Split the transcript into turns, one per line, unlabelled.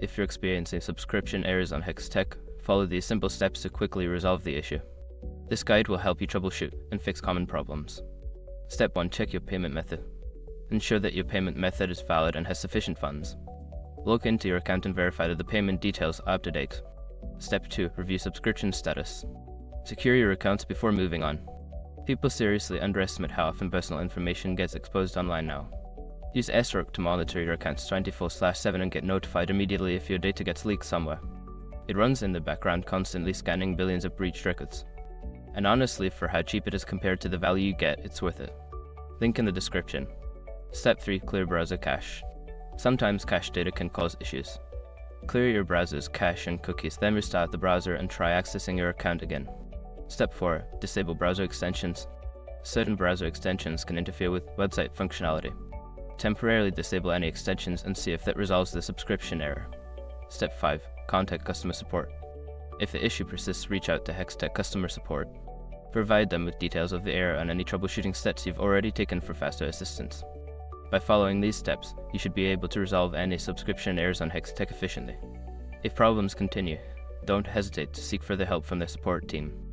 If you're experiencing subscription errors on Hex.tech, follow these simple steps to quickly resolve the issue. This guide will help you troubleshoot and fix common problems. Step 1. Check your payment method. Ensure that your payment method is valid and has sufficient funds. Log into your account and verify that the payment details are up to date. Step 2. Review subscription status. Secure your accounts before moving on. People seriously underestimate how often personal information gets exposed online now. Use SROC to monitor your accounts 24/7 and get notified immediately if your data gets leaked somewhere. It runs in the background, constantly scanning billions of breached records. And honestly, for how cheap it is compared to the value you get, it's worth it. Link in the description. Step 3. Clear browser cache. Sometimes cache data can cause issues. Clear your browser's cache and cookies, then restart the browser and try accessing your account again. Step 4. Disable browser extensions. Certain browser extensions can interfere with website functionality. Temporarily disable any extensions and see if that resolves the subscription error. Step 5. Contact customer support. If the issue persists, reach out to Hex.tech customer support. Provide them with details of the error and any troubleshooting steps you've already taken for faster assistance. By following these steps, you should be able to resolve any subscription errors on Hex.tech efficiently. If problems continue, don't hesitate to seek further help from their support team.